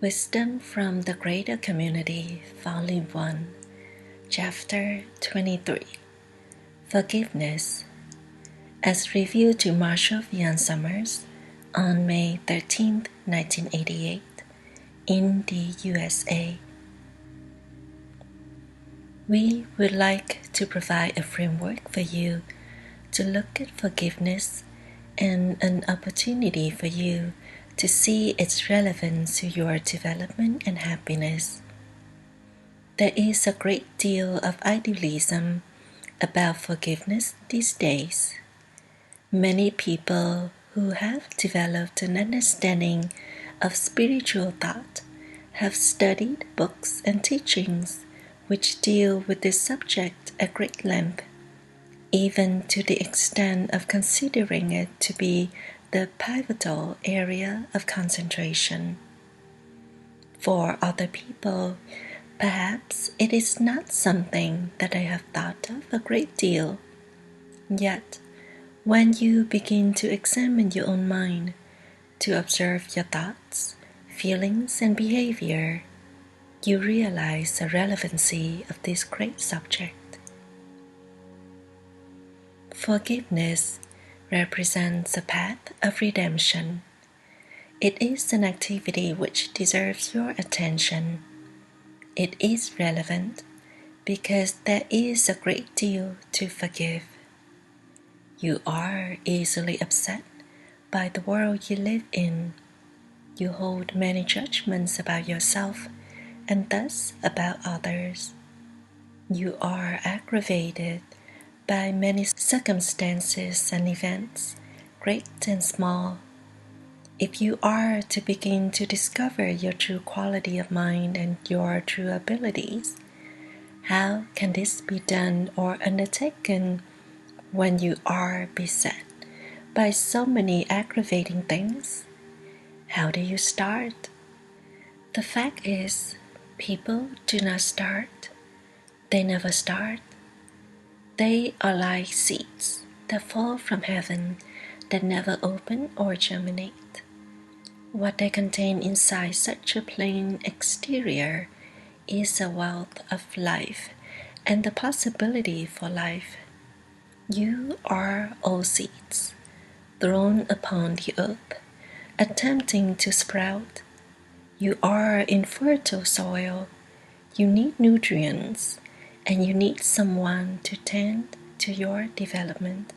Wisdom from the Greater Community, Volume 1, Chapter 23, Forgiveness, as revealed to Marshall Vian Summers on May 13, 1988, in the USA. We would like to provide a framework for you to look at forgiveness and an opportunity for you to see its relevance to your development and happiness. There is a great deal of idealism about forgiveness these days. Many people who have developed an understanding of spiritual thought have studied books and teachings which deal with this subject at great length, even to the extent of considering it to be the pivotal area of concentration. For other people, perhaps it is not something that they have thought of a great deal. Yet, when you begin to examine your own mind, to observe your thoughts, feelings, and behavior, you realize the relevancy of this great subject. Forgiveness represents a path of redemption. It is an activity which deserves your attention. It is relevant because there is a great deal to forgive. You are easily upset by the world you live in. You hold many judgments about yourself and thus about others. You are aggravated by many circumstances and events, great and small. If you are to begin to discover your true quality of mind and your true abilities, how can this be done or undertaken when you are beset by so many aggravating things? How do you start? The fact is, people do not start. They never start. They are like seeds that fall from heaven that never open or germinate. What they contain inside such a plain exterior is a wealth of life and the possibility for life. You are all seeds, thrown upon the earth, attempting to sprout. You are infertile soil. You need nutrients, and you need someone to tend to your development.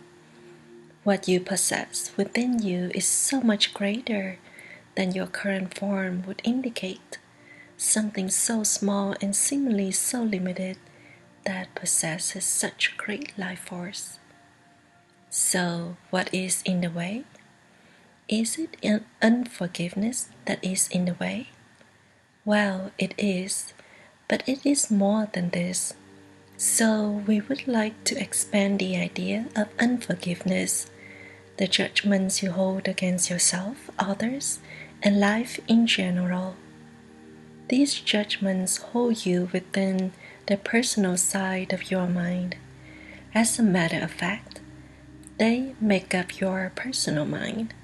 What you possess within you is so much greater than your current form would indicate, something so small and seemingly so limited that possesses such great life force. So, what is in the way? Is it unforgiveness that is in the way? Well, it is, but it is more than this. So we would like to expand the idea of unforgiveness, the judgments you hold against yourself, others, and life in general. These judgments hold you within the personal side of your mind. As a matter of fact, they make up your personal mind,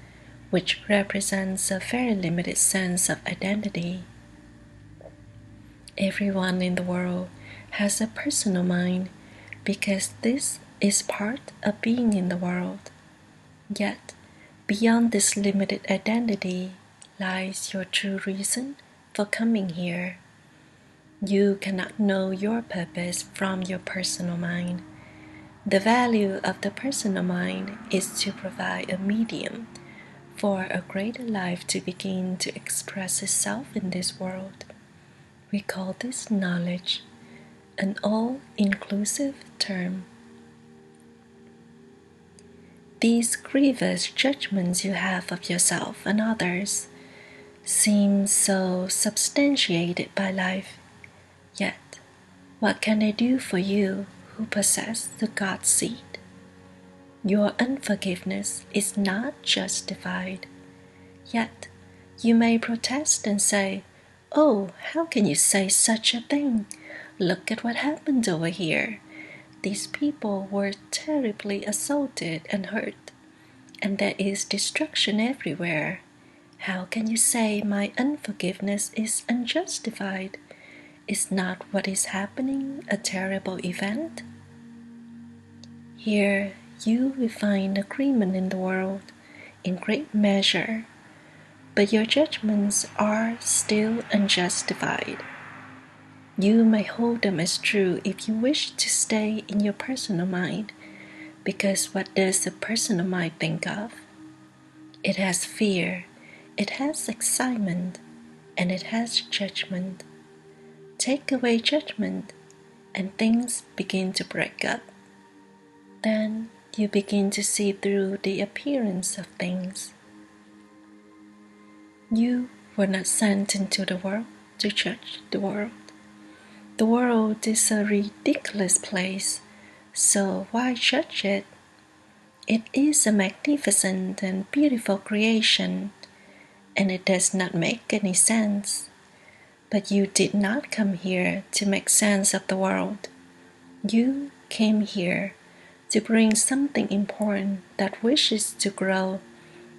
which represents a very limited sense of identity. Everyone in the world has a personal mind because this is part of being in the world. Yet, beyond this limited identity lies your true reason for coming here. You cannot know your purpose from your personal mind. The value of the personal mind is to provide a medium for a greater life to begin to express itself in this world. We call this knowledge, an all-inclusive term. These grievous judgments you have of yourself and others seem so substantiated by life. Yet, what can they do for you who possess the God seed? Your unforgiveness is not justified. Yet, you may protest and say, "Oh, how can you say such a thing? Look at what happened over here. These people were terribly assaulted and hurt, and there is destruction everywhere. How can you say my unforgiveness is unjustified? Is not what is happening a terrible event? Here you will find agreement in the world in great measure, but your judgments are still unjustified. You may hold them as true if you wish to stay in your personal mind, because what does the personal mind think of? It has fear, it has excitement, and it has judgment. Take away judgment, and things begin to break up. Then you begin to see through the appearance of things. You were not sent into the world to judge the world. The world is a ridiculous place, so why judge it? It is a magnificent and beautiful creation, and it does not make any sense. But you did not come here to make sense of the world. You came here to bring something important that wishes to grow,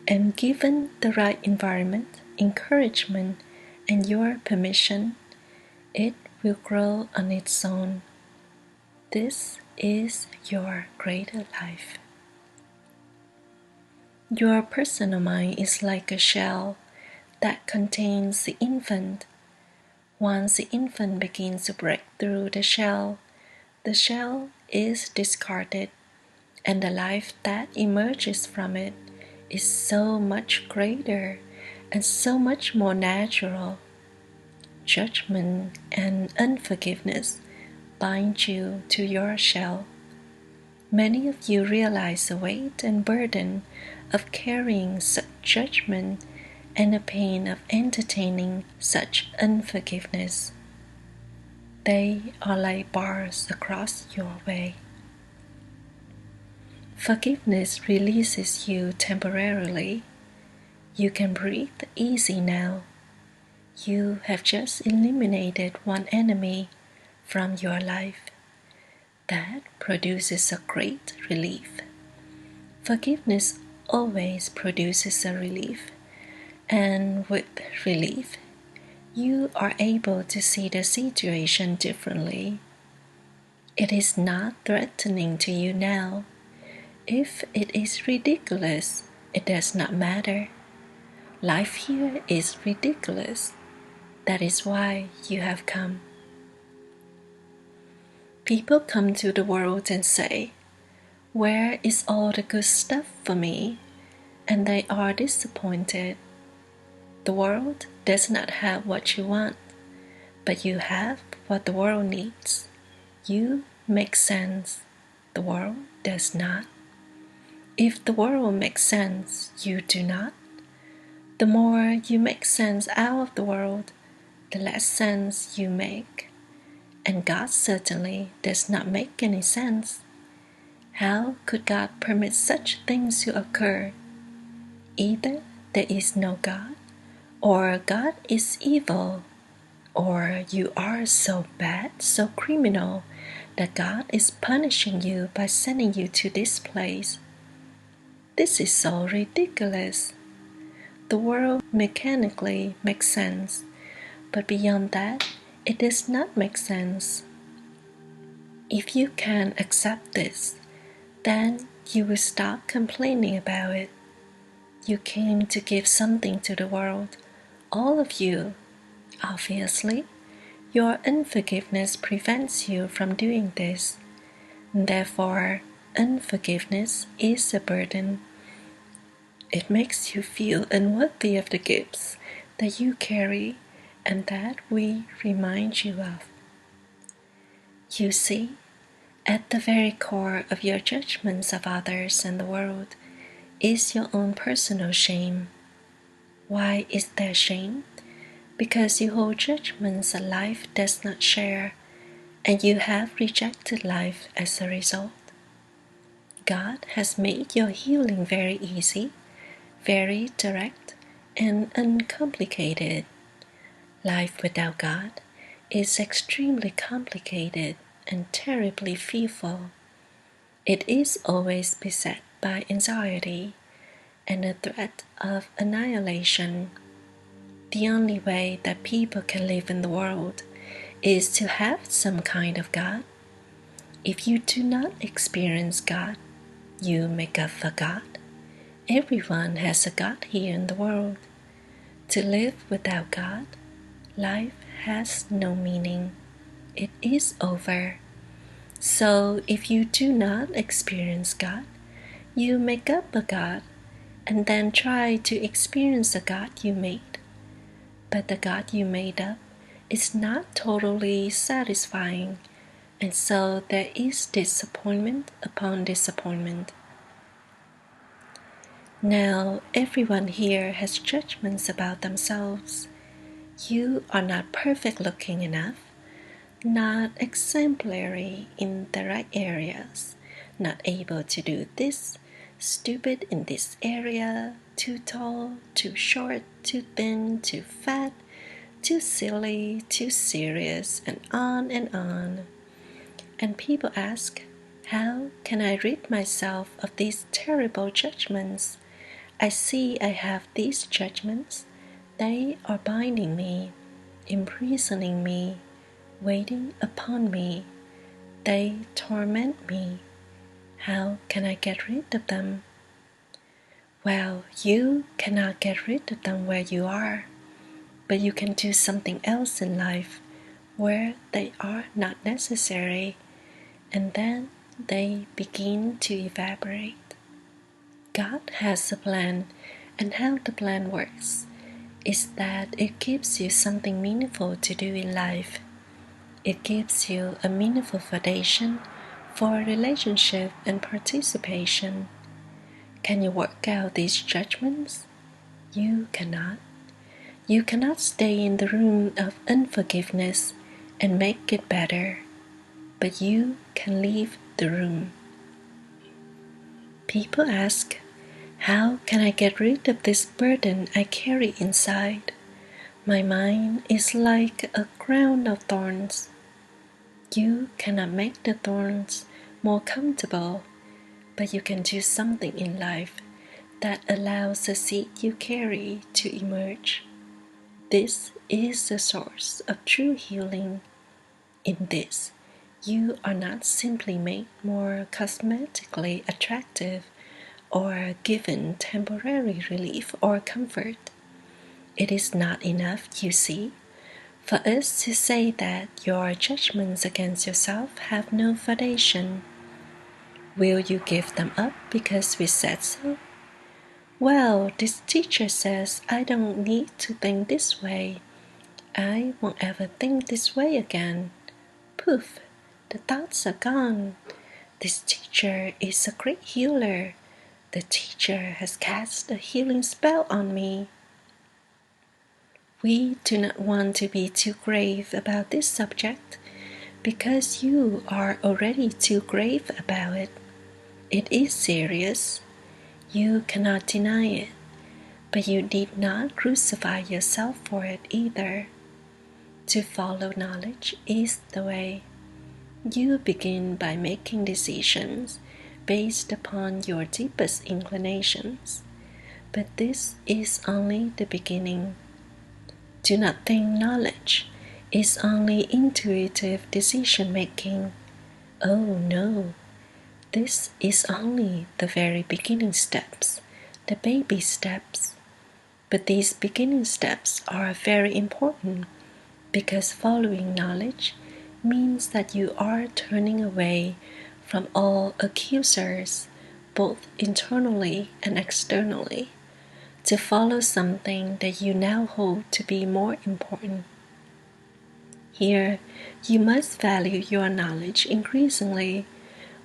and given the right environment, encouragement, and your permission, it will grow on its own. This is your greater life. Your personal mind is like a shell that contains the infant. Once the infant begins to break through the shell is discarded, and the life that emerges from it is so much greater and so much more natural. Judgment and unforgiveness bind you to your shell. Many of you realize the weight and burden of carrying such judgment and the pain of entertaining such unforgiveness. They are like bars across your way. Forgiveness releases you temporarily. You can breathe easy now. You have just eliminated one enemy from your life. That produces a great relief. Forgiveness always produces a relief, and with relief, you are able to see the situation differently. It is not threatening to you now. If it is ridiculous, it does not matter. Life here is ridiculous. That is why you have come. People come to the world and say, "Where is all the good stuff for me?" And they are disappointed. The world does not have what you want, but you have what the world needs. You make sense. The world does not. If the world makes sense, you do not. The more you make sense out of the world, the less sense you make. And God certainly does not make any sense. How could God permit such things to occur? Either there is no God, or God is evil, or you are so bad, so criminal, that God is punishing you by sending you to this place. This is so ridiculous. The world mechanically makes sense, but beyond that, it does not make sense. If you can accept this, then you will stop complaining about it. You came to give something to the world, all of you. Obviously, your unforgiveness prevents you from doing this. Therefore, unforgiveness is a burden. It makes you feel unworthy of the gifts that you carry and that we remind you of. You see, at the very core of your judgments of others and the world is your own personal shame. Why is there shame? Because you hold judgments that life does not share, and you have rejected life as a result. God has made your healing very easy, very direct, and uncomplicated. Life without God is extremely complicated and terribly fearful. It is always beset by anxiety, and a threat of annihilation. The only way that people can live in the world is to have some kind of God. If you do not experience God, you make up a God. Everyone has a God here in the world. To live without God, life has no meaning. It is over. So if you do not experience God, you make up a God and then try to experience the God you made. But the God you made up is not totally satisfying, and so there is disappointment upon disappointment. Now everyone here has judgments about themselves. You are not perfect looking enough, not exemplary in the right areas, not able to do this, stupid in this area, too tall, too short, too thin, too fat, too silly, too serious, and on and on. And people ask, how can I rid myself of these terrible judgments? I see I have these judgments. They are binding me, imprisoning me, waiting upon me. They torment me. How can I get rid of them? Well, you cannot get rid of them where you are, but you can do something else in life where they are not necessary, and then they begin to evaporate. God has a plan, and how the plan works is that it gives you something meaningful to do in life. It gives you a meaningful foundation for relationship and participation. Can you work out these judgments? You cannot. You cannot stay in the room of unforgiveness and make it better, but you can leave the room. People ask, how can I get rid of this burden I carry inside? My mind is like a crown of thorns. You cannot make the thorns more comfortable, but you can do something in life that allows the seed you carry to emerge. This is the source of true healing. In this, you are not simply made more cosmetically attractive or given temporary relief or comfort. It is not enough, you see, for us to say that your judgments against yourself have no foundation. Will you give them up because we said so? Well, this teacher says I don't need to think this way. I won't ever think this way again. Poof, the thoughts are gone. This teacher is a great healer. The teacher has cast a healing spell on me. We do not want to be too grave about this subject because you are already too grave about it. It is serious. You cannot deny it, but you need not crucify yourself for it either. To follow knowledge is the way. You begin by making decisions based upon your deepest inclinations, but this is only the beginning. Do not think knowledge is only intuitive decision-making. Oh no, this is only the very beginning steps, the baby steps. But these beginning steps are very important because following knowledge means that you are turning away from all accusers, both internally and externally, to follow something that you now hold to be more important. Here, you must value your knowledge increasingly,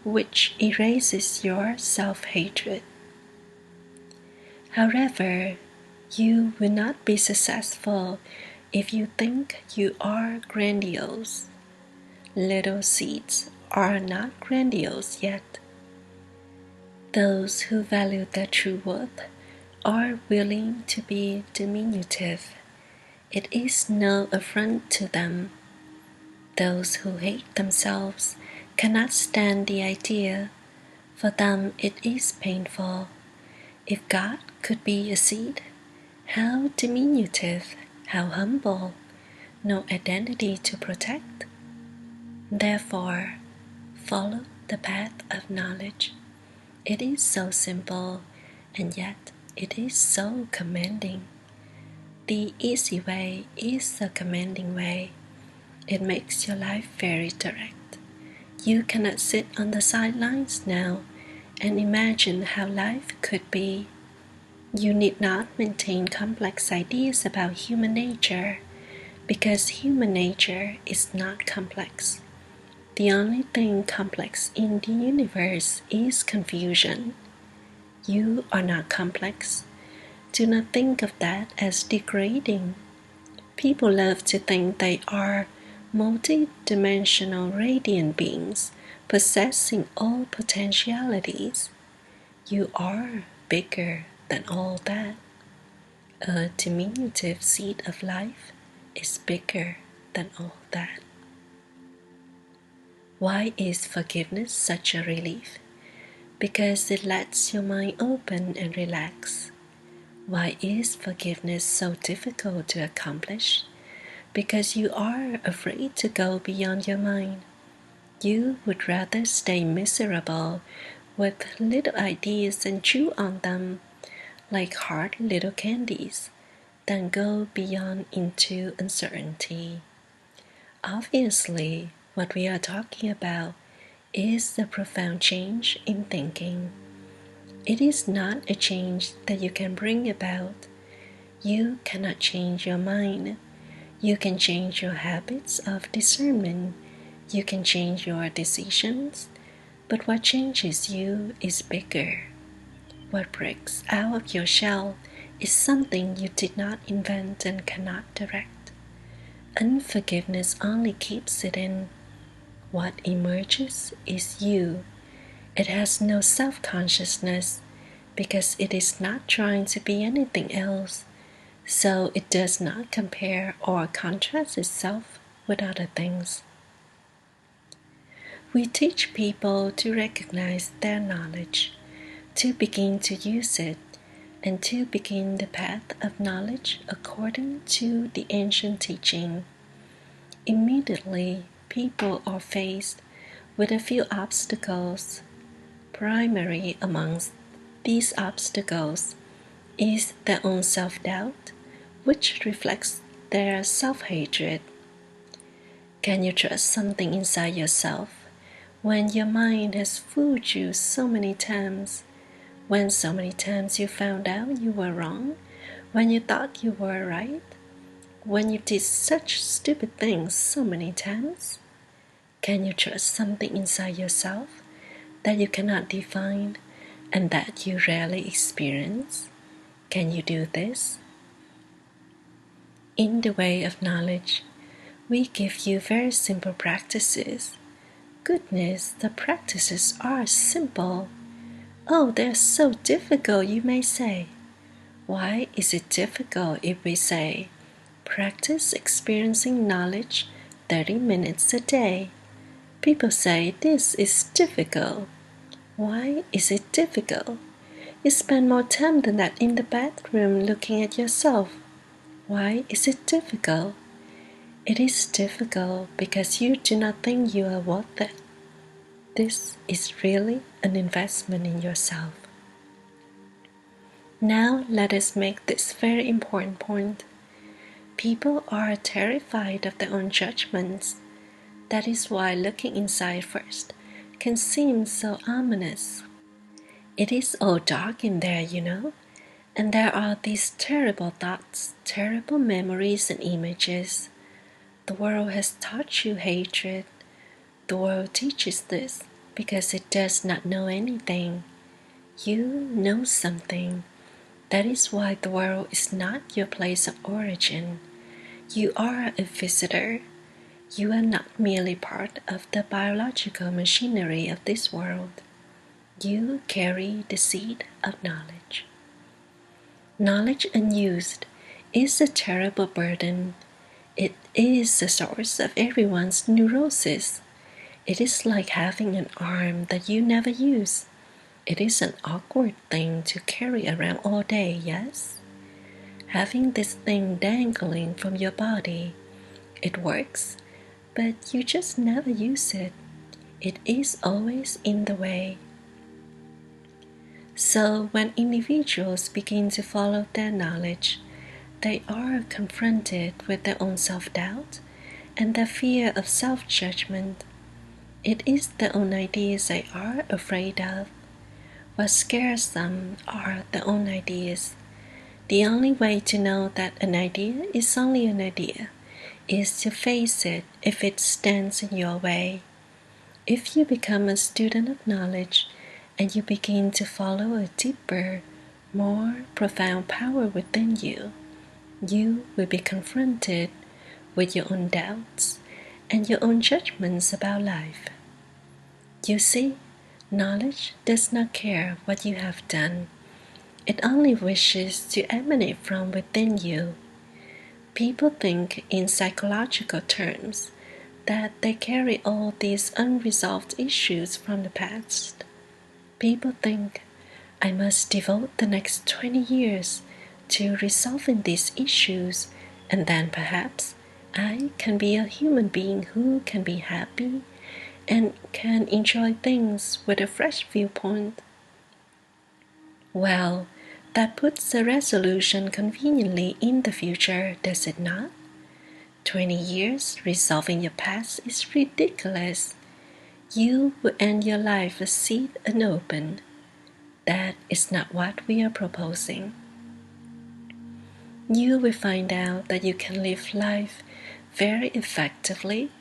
which erases your self-hatred. However, you will not be successful if you think you are grandiose. Little seeds are not grandiose yet. Those who value their true worth are willing to be diminutive. It is no affront to them. Those who hate themselves cannot stand the idea. For them it is painful. If God could be a seed, how diminutive, how humble, no identity to protect. Therefore, follow the path of knowledge. It is so simple, and yet it is so commanding. The easy way is the commanding way. It makes your life very direct. You cannot sit on the sidelines now and imagine how life could be. You need not maintain complex ideas about human nature, because human nature is not complex. The only thing complex in the universe is confusion. You are not complex. Do not think of that as degrading. People love to think they are multi-dimensional radiant beings possessing all potentialities. You are bigger than all that. A diminutive seed of life is bigger than all that. Why is forgiveness such a relief? Because it lets your mind open and relax. Why is forgiveness so difficult to accomplish? Because you are afraid to go beyond your mind. You would rather stay miserable with little ideas and chew on them like hard little candies than go beyond into uncertainty. Obviously, what we are talking about is the profound change in thinking. It is not a change that you can bring about. You cannot change your mind. You can change your habits of discernment. You can change your decisions. But what changes you is bigger. What breaks out of your shell is something you did not invent and cannot direct. Unforgiveness only keeps it in. What emerges is you. It has no self-consciousness because it is not trying to be anything else, so it does not compare or contrast itself with other things. We teach people to recognize their knowledge, to begin to use it, and to begin the path of knowledge according to the ancient teaching. Immediately, people are faced with a few obstacles. Primary amongst these obstacles is their own self-doubt, which reflects their self-hatred. Can you trust something inside yourself when your mind has fooled you so many times? When so many times you found out you were wrong, when you thought you were right, when you did such stupid things so many times? Can you trust something inside yourself that you cannot define and that you rarely experience? Can you do this? In the way of knowledge, we give you very simple practices. Goodness, the practices are simple. Oh, they're so difficult, you may say. Why is it difficult if we say, practice experiencing knowledge 30 minutes a day? People say this is difficult. Why is it difficult? You spend more time than that in the bathroom looking at yourself. Why is it difficult? It is difficult because you do not think you are worth it. This is really an investment in yourself. Now let us make this very important point. People are terrified of their own judgments. That is why looking inside first can seem so ominous. It is all dark in there, you know, and there are these terrible thoughts, terrible memories and images. The world has taught you hatred. The world teaches this because it does not know anything. You know something. That is why the world is not your place of origin. You are a visitor. You are not merely part of the biological machinery of this world. You carry the seed of knowledge. Knowledge unused is a terrible burden. It is the source of everyone's neurosis. It is like having an arm that you never use. It is an awkward thing to carry around all day, yes? Having this thing dangling from your body, it works, but you just never use it. It is always in the way. So when individuals begin to follow their knowledge, they are confronted with their own self-doubt and their fear of self-judgment. It is their own ideas they are afraid of. What scares them are their own ideas. The only way to know that an idea is only an idea is to face it if it stands in your way. If you become a student of knowledge and you begin to follow a deeper, more profound power within you, you will be confronted with your own doubts and your own judgments about life. You see, knowledge does not care what you have done. It only wishes to emanate from within you. People think in psychological terms that they carry all these unresolved issues from the past. People think, I must devote the next 20 years to resolving these issues, and then perhaps I can be a human being who can be happy and can enjoy things with a fresh viewpoint. Well, that puts the resolution conveniently in the future, does it not? 20 years resolving your past is ridiculous. You will end your life with seed unopened. That is not what we are proposing. You will find out that you can live life very effectively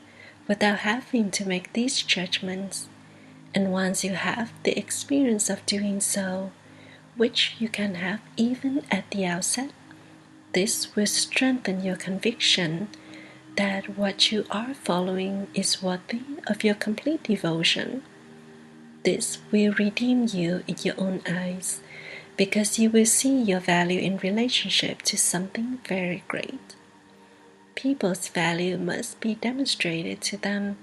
without having to make these judgments, and once you have the experience of doing so, which you can have even at the outset, this will strengthen your conviction that what you are following is worthy of your complete devotion. This will redeem you in your own eyes, because you will see your value in relationship to something very great. People's value must be demonstrated to them.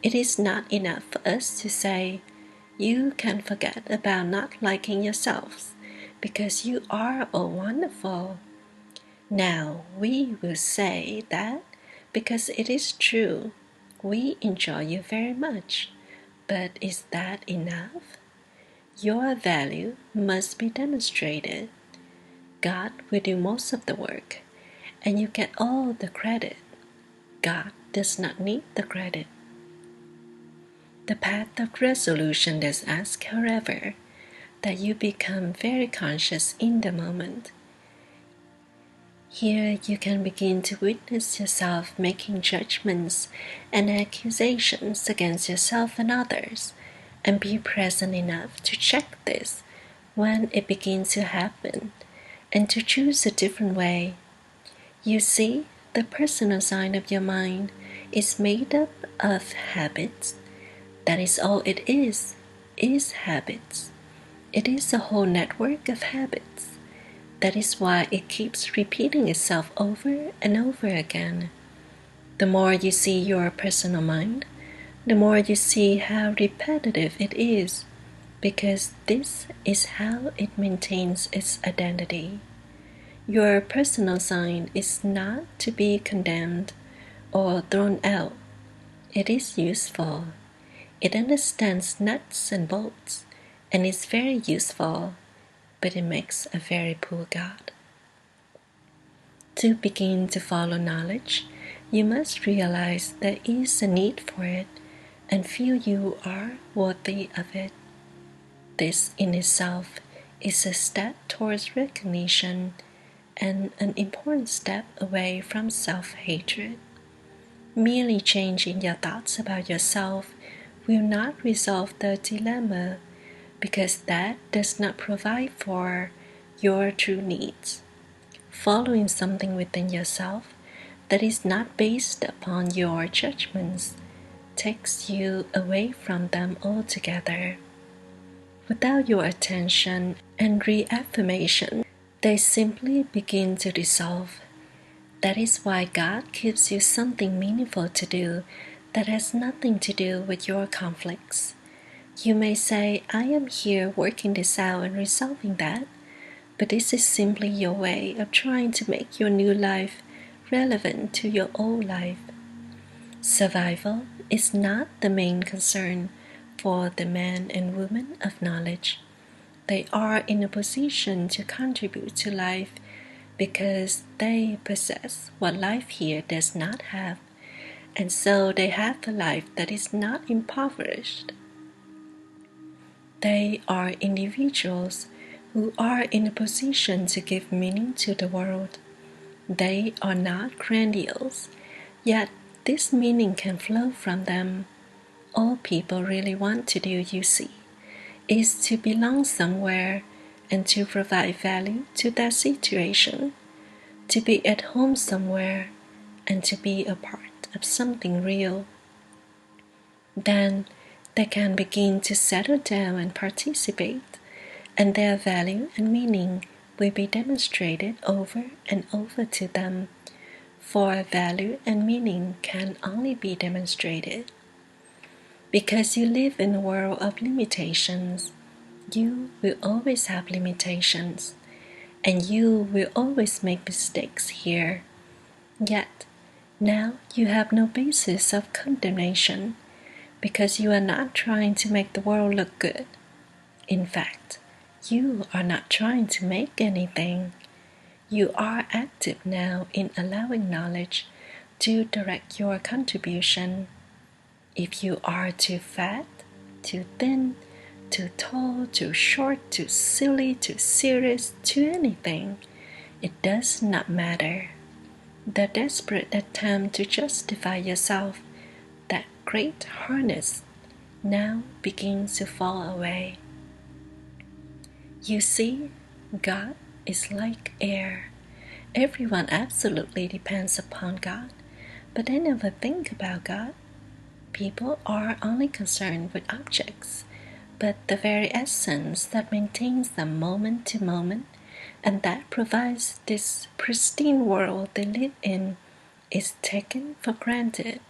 It is not enough for us to say, you can forget about not liking yourselves, because you are all wonderful. Now we will say that because it is true, we enjoy you very much. But is that enough? Your value must be demonstrated. God will do most of the work, and you get all the credit. God does not need the credit. The path of resolution does ask, however, that you become very conscious in the moment. Here you can begin to witness yourself making judgments and accusations against yourself and others, and be present enough to check this when it begins to happen, and to choose a different way. You see, the personal side of your mind is made up of habits. That is all it is habits. It is a whole network of habits. That is why it keeps repeating itself over and over again. The more you see your personal mind, the more you see how repetitive it is, because this is how it maintains its identity. Your personal sign is not to be condemned or thrown out. It is useful. It understands nuts and bolts, and is very useful, but it makes a very poor God. To begin to follow knowledge, you must realize there is a need for it, and feel you are worthy of it. This in itself is a step towards recognition, and an important step away from self-hatred. Merely changing your thoughts about yourself will not resolve the dilemma, because that does not provide for your true needs. Following something within yourself that is not based upon your judgments takes you away from them altogether. Without your attention and reaffirmation, they simply begin to dissolve. That is why God gives you something meaningful to do that has nothing to do with your conflicts. You may say, I am here working this out and resolving that, but this is simply your way of trying to make your new life relevant to your old life. Survival is not the main concern for the men and women of knowledge. They are in a position to contribute to life because they possess what life here does not have, and so they have a life that is not impoverished. They are individuals who are in a position to give meaning to the world. They are not grandiose, yet this meaning can flow from them. All people really want to do, you see, is to belong somewhere and to provide value to that situation, to be at home somewhere and to be a part of something real. Then they can begin to settle down and participate, and their value and meaning will be demonstrated over and over to them, for value and meaning can only be demonstrated. Because you live in a world of limitations, you will always have limitations, and you will always make mistakes here. Yet, now you have no basis of condemnation, because you are not trying to make the world look good. In fact, you are not trying to make anything. You are active now in allowing knowledge to direct your contribution. If you are too fat, too thin, too tall, too short, too silly, too serious, too anything, it does not matter. The desperate attempt to justify yourself, that great harness, now begins to fall away. You see, God is like air. Everyone absolutely depends upon God, but they never think about God. People are only concerned with objects, but the very essence that maintains them moment to moment and that provides this pristine world they live in is taken for granted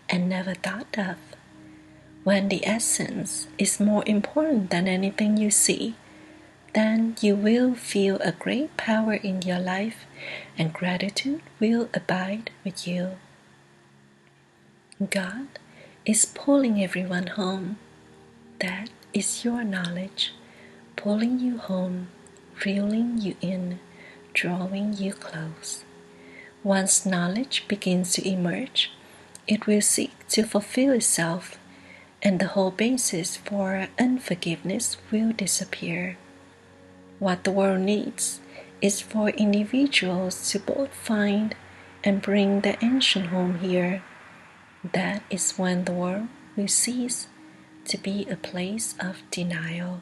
and never thought of. When the essence is more important than anything you see, then you will feel a great power in your life, and gratitude will abide with you. God is pulling everyone home. That is your knowledge, pulling you home, reeling you in, drawing you close. Once knowledge begins to emerge, it will seek to fulfill itself, and the whole basis for unforgiveness will disappear. What the world needs is for individuals to both find and bring the ancient home here. That is when the world will cease to be a place of denial.